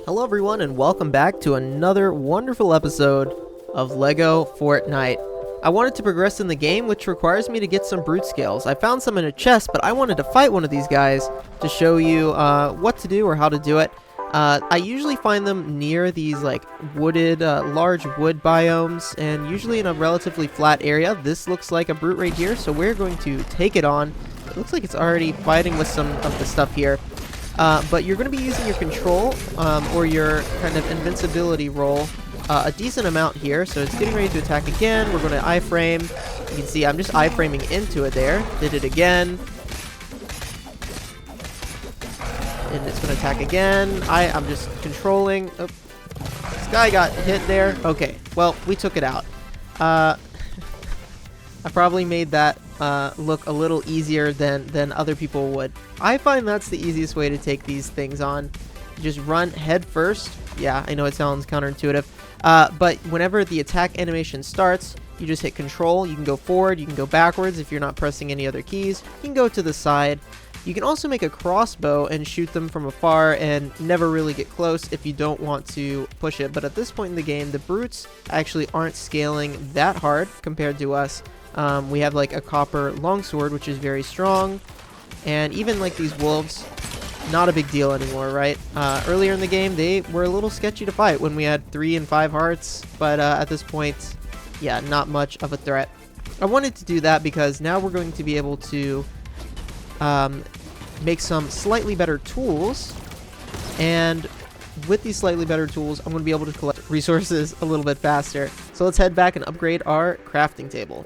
Hello everyone and welcome back to another wonderful episode of Lego Fortnite. I wanted to progress in the game, which requires me to get some brute scales. I found some in a chest, but I wanted to fight one of these guys to show you what to do or how to do it. I usually find them near these like wooded, large wood biomes, and usually in a relatively flat area. This looks like a brute right here, so we're going to take it on. It looks like it's already fighting with some of the stuff here. But you're going to be using your control or your kind of invincibility roll a decent amount here. So it's getting ready to attack again. We're going to iframe. You can see I'm just iframing into it there. Did it again. And it's going to attack again. I'm just controlling. Oh, this guy got hit there. Okay, well, we took it out. I probably made that look a little easier than other people would. I find that's the easiest way to take these things on. Just run head first. Yeah, I know it sounds counterintuitive. But whenever the attack animation starts, you just hit control. You can go forward, you can go backwards if you're not pressing any other keys. You can go to the side. You can also make a crossbow and shoot them from afar and never really get close if you don't want to push it. But at this point in the game, the brutes actually aren't scaling that hard compared to us. We have like a copper longsword, which is very strong. And even like these wolves, not a big deal anymore, right? Earlier in the game, they were a little sketchy to fight when we had 3 and 5 hearts. But at this point, yeah, not much of a threat. I wanted to do that because now we're going to be able to make some slightly better tools. And with these slightly better tools, I'm going to be able to collect resources a little bit faster. So let's head back and upgrade our crafting table.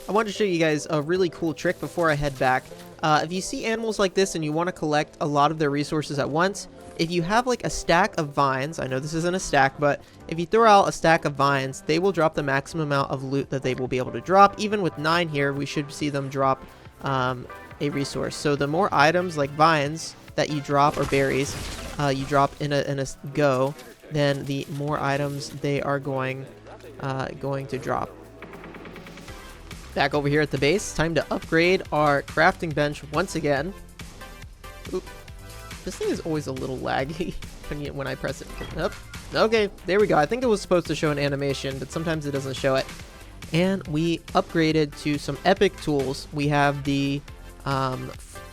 I wanted to show you guys a really cool trick before I head back. If you see animals like this and you want to collect a lot of their resources at once, if you have like a stack of vines, I know this isn't a stack, but if you throw out a stack of vines, they will drop the maximum amount of loot that they will be able to drop. Even with 9 here, we should see them drop a resource. So the more items like vines that you drop, or berries, you drop in a go, then the more items they are going to drop. Back over here at the base, time to upgrade our crafting bench once again. Oop. This thing is always a little laggy when I press it. Oh, okay, there we go. I think it was supposed to show an animation, but sometimes it doesn't show it. And we upgraded to some epic tools. We have the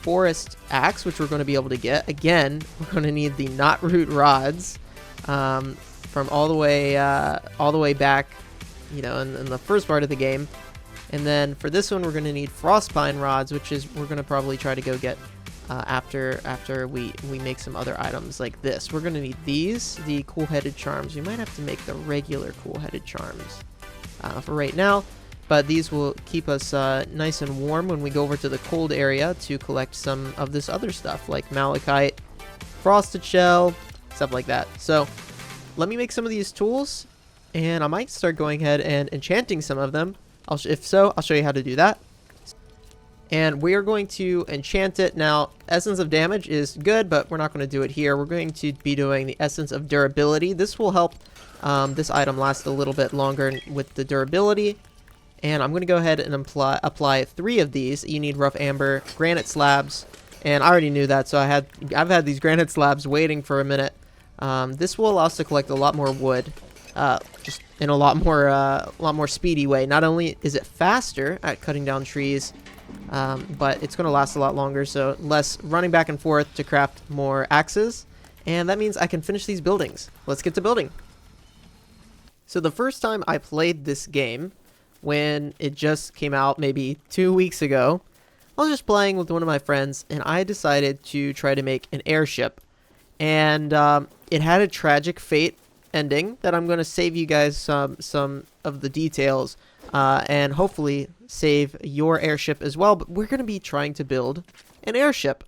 forest axe, which we're going to be able to get. Again, we're going to need the knot root rods from all the way back, you know, in the first part of the game. And then for this one, we're going to need frostpine rods, which is we're going to probably try to go get after we make some other items like this. We're going to need these, the cool-headed charms. We might have to make the regular cool-headed charms for right now, but these will keep us nice and warm when we go over to the cold area to collect some of this other stuff like malachite, frosted shell, stuff like that. So let me make some of these tools, and I might start going ahead and enchanting some of them. If so, I'll show you how to do that. And we are going to enchant it. Now, Essence of Damage is good, but we're not going to do it here. We're going to be doing the Essence of Durability. This will help this item last a little bit longer with the durability. And I'm going to go ahead and apply 3 of these. You need rough amber, granite slabs, and I already knew that, so I've had these granite slabs waiting for a minute. This will allow us to collect a lot more wood. Just in a lot more speedy way. Not only is it faster at cutting down trees, but it's going to last a lot longer, so less running back and forth to craft more axes, and that means I can finish these buildings. Let's get to building. So the first time I played this game, when it just came out maybe 2 weeks ago, I was just playing with one of my friends, and I decided to try to make an airship, and it had a tragic fate ending that I'm going to save you guys some of the details and hopefully save your airship as well. But we're going to be trying to build an airship.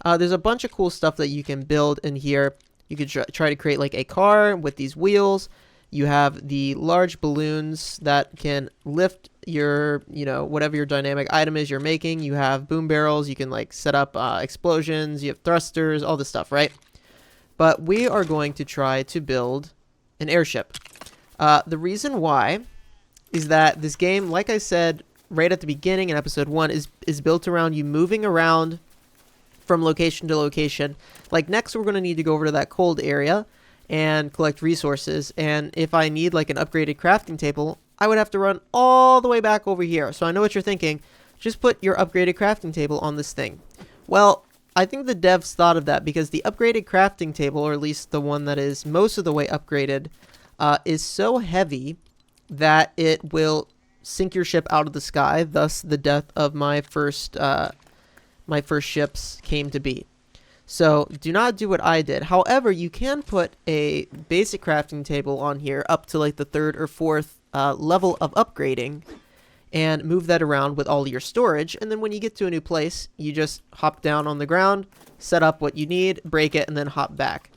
There's a bunch of cool stuff that you can build in here. You could try to create like a car with these wheels. You have the large balloons that can lift your, you know, whatever your dynamic item is you're making. You have boom barrels. You can like set up explosions. You have thrusters, all this stuff, right? But we are going to try to build an airship. The reason why is that this game, like I said right at the beginning in episode 1, is built around you moving around from location to location. Like next we're going to need to go over to that cold area and collect resources, and if I need like an upgraded crafting table, I would have to run all the way back over here. So I know what you're thinking, just put your upgraded crafting table on this thing. Well, I think the devs thought of that because the upgraded crafting table, or at least the one that is most of the way upgraded, is so heavy that it will sink your ship out of the sky, thus the death of my first ships came to be. So do not do what I did. However, you can put a basic crafting table on here up to like the 3rd or 4th level of upgrading and move that around with all your storage. And then when you get to a new place, you just hop down on the ground, set up what you need, break it, and then hop back.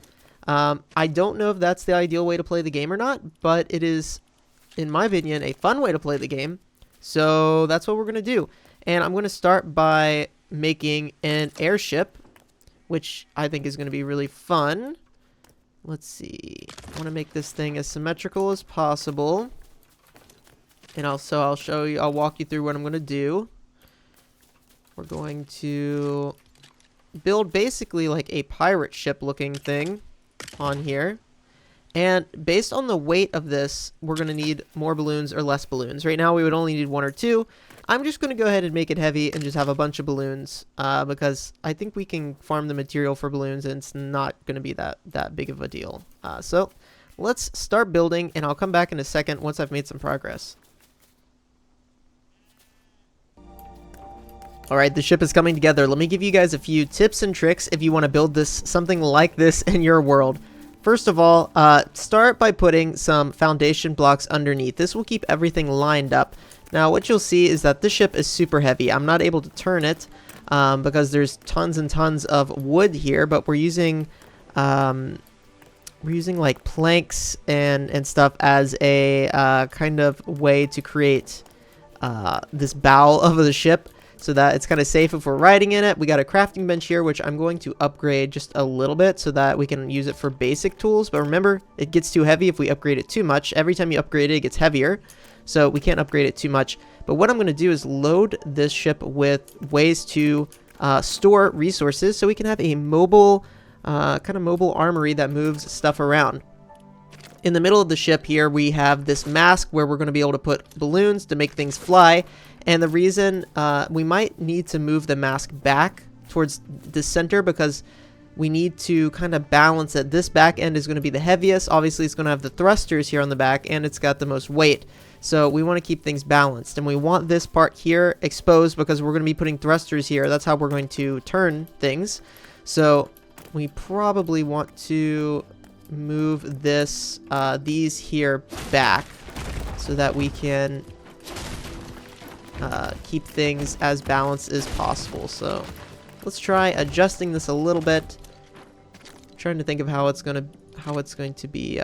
I don't know if that's the ideal way to play the game or not, but it is, in my opinion, a fun way to play the game. So that's what we're going to do. And I'm going to start by making an airship, which I think is going to be really fun. Let's see. I want to make this thing as symmetrical as possible. And also I'll show you, I'll walk you through what I'm going to do. We're going to build basically like a pirate ship looking thing on here. And based on the weight of this, we're going to need more balloons or less balloons. Right now we would only need 1 or 2. I'm just going to go ahead and make it heavy and just have a bunch of balloons because I think we can farm the material for balloons and it's not going to be that big of a deal. So let's start building, and I'll come back in a second once I've made some progress. Alright, the ship is coming together. Let me give you guys a few tips and tricks if you want to build something like this in your world. First of all, start by putting some foundation blocks underneath. This will keep everything lined up. Now, what you'll see is that this ship is super heavy. I'm not able to turn it because there's tons and tons of wood here, but we're using like planks and stuff as a kind of way to create this bow of the ship, so that it's kind of safe if we're riding in it. We got a crafting bench here, which I'm going to upgrade just a little bit so that we can use it for basic tools. But remember, it gets too heavy if we upgrade it too much. Every time you upgrade it, it gets heavier. So we can't upgrade it too much. But what I'm going to do is load this ship with ways to store resources so we can have a mobile, kind of mobile armory that moves stuff around. In the middle of the ship here, we have this mask where we're going to be able to put balloons to make things fly. And the reason we might need to move the mask back towards the center because we need to kind of balance it. This back end is going to be the heaviest. Obviously, it's going to have the thrusters here on the back, and it's got the most weight. So we want to keep things balanced. And we want this part here exposed because we're going to be putting thrusters here. That's how we're going to turn things. So we probably want to move this these here back so that we can keep things as balanced as possible. So let's try adjusting this a little bit. I'm trying to think of how it's going to be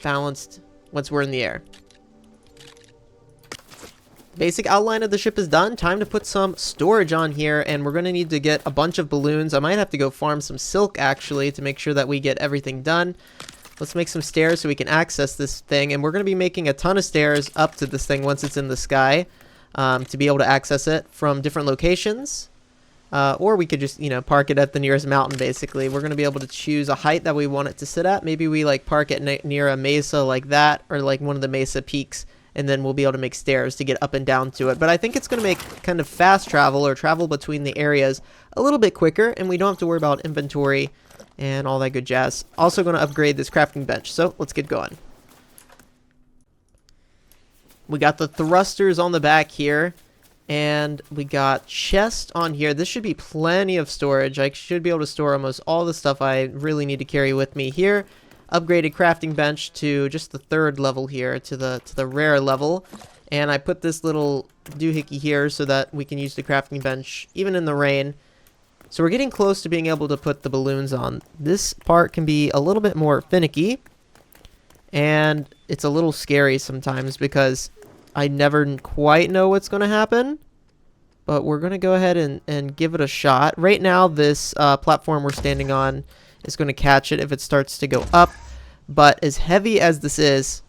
balanced once we're in the air. Basic outline of the ship is done. Time to put some storage on here, and we're going to need to get a bunch of balloons. I might have to go farm some silk actually to make sure that we get everything done. Let's make some stairs so we can access this thing, and we're going to be making a ton of stairs up to this thing once it's in the sky to be able to access it from different locations. Or we could just, park it at the nearest mountain, basically. We're going to be able to choose a height that we want it to sit at. Maybe we, park it near a mesa like that, or, one of the mesa peaks, and then we'll be able to make stairs to get up and down to it. But I think it's going to make kind of fast travel, or travel between the areas, a little bit quicker, and we don't have to worry about inventory and all that good jazz. Also going to upgrade this crafting bench, so let's get going. We got the thrusters on the back here. And we got chest on here. This should be plenty of storage. I should be able to store almost all the stuff I really need to carry with me here. Upgraded crafting bench to just the 3rd level here, to the rare level. And I put this little doohickey here so that we can use the crafting bench even in the rain. So we're getting close to being able to put the balloons on. This part can be a little bit more finicky. And it's a little scary sometimes because I never quite know what's going to happen, but we're going to go ahead and give it a shot. Right now, this platform we're standing on is going to catch it if it starts to go up, but as heavy as this is,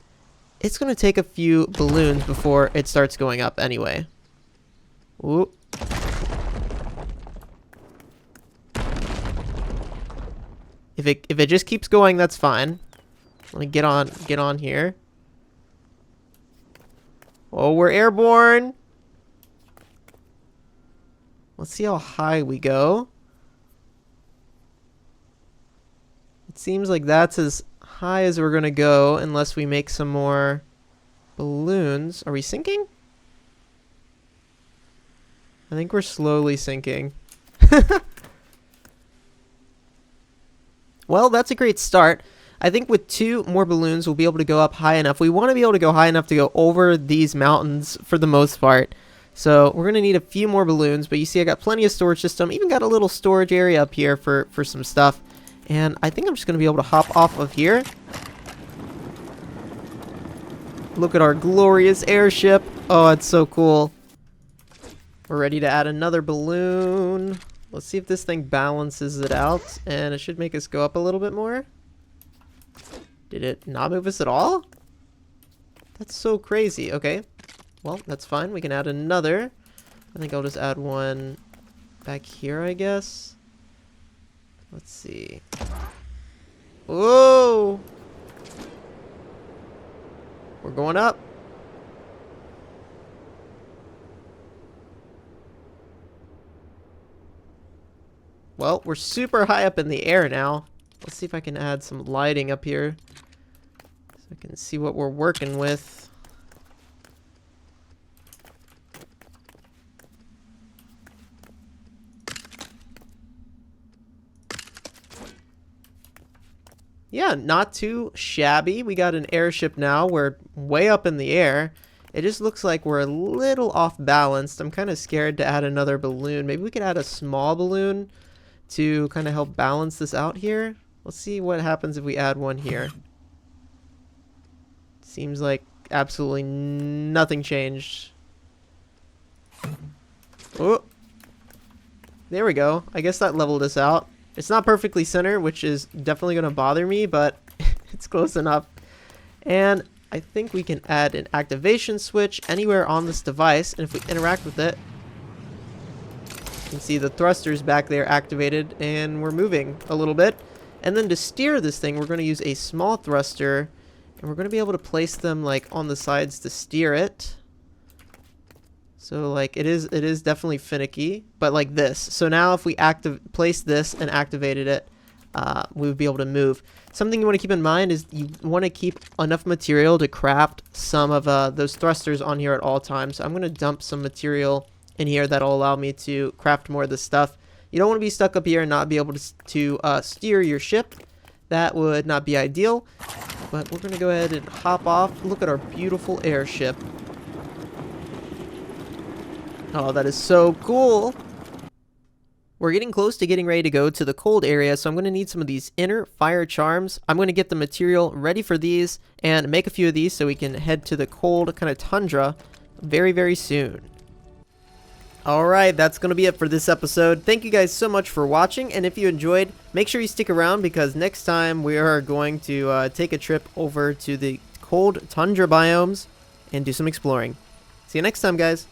it's going to take a few balloons before it starts going up anyway. Ooh. If it just keeps going, that's fine. Let me get on here. Oh, we're airborne. Let's see how high we go. It seems like that's as high as we're gonna go unless we make some more balloons. Are we sinking? I think we're slowly sinking. Well, that's a great start. I think with 2 more balloons, we'll be able to go up high enough. We want to be able to go high enough to go over these mountains for the most part. So we're going to need a few more balloons, but you see I got plenty of storage system. Even got a little storage area up here for some stuff. And I think I'm just going to be able to hop off of here. Look at our glorious airship. Oh, it's so cool. We're ready to add another balloon. Let's see if this thing balances it out, and it should make us go up a little bit more. Did it not move us at all? That's so crazy. Okay, well, that's fine. We can add another. I think I'll just add one back here, I guess. Let's see. Whoa! We're going up. Well, we're super high up in the air now. Let's see if I can add some lighting up here so I can see what we're working with. Yeah, not too shabby. We got an airship now. We're way up in the air. It just looks like we're a little off balanced. I'm kind of scared to add another balloon. Maybe we could add a small balloon to kind of help balance this out here. Let's see what happens if we add one here. Seems like absolutely nothing changed. Oh, there we go. I guess that leveled us out. It's not perfectly center, which is definitely going to bother me, but it's close enough. And I think we can add an activation switch anywhere on this device, and if we interact with it, you can see the thrusters back there activated, and we're moving a little bit. And then to steer this thing, we're going to use a small thruster, and we're going to be able to place them like on the sides to steer it. So like it is definitely finicky, but like this. So now if we place this and activated it, we would be able to move. Something you want to keep in mind is you want to keep enough material to craft some of those thrusters on here at all times. So I'm going to dump some material in here that'll allow me to craft more of this stuff. You don't want to be stuck up here and not be able to steer your ship. That would not be ideal. But we're going to go ahead and hop off. Look at our beautiful airship. Oh, that is so cool. We're getting close to getting ready to go to the cold area, so I'm going to need some of these inner fire charms. I'm going to get the material ready for these and make a few of these so we can head to the cold kind of tundra very, very soon. Alright, that's going to be it for this episode. Thank you guys so much for watching, and if you enjoyed, make sure you stick around because next time we are going to take a trip over to the cold tundra biomes and do some exploring. See you next time, guys.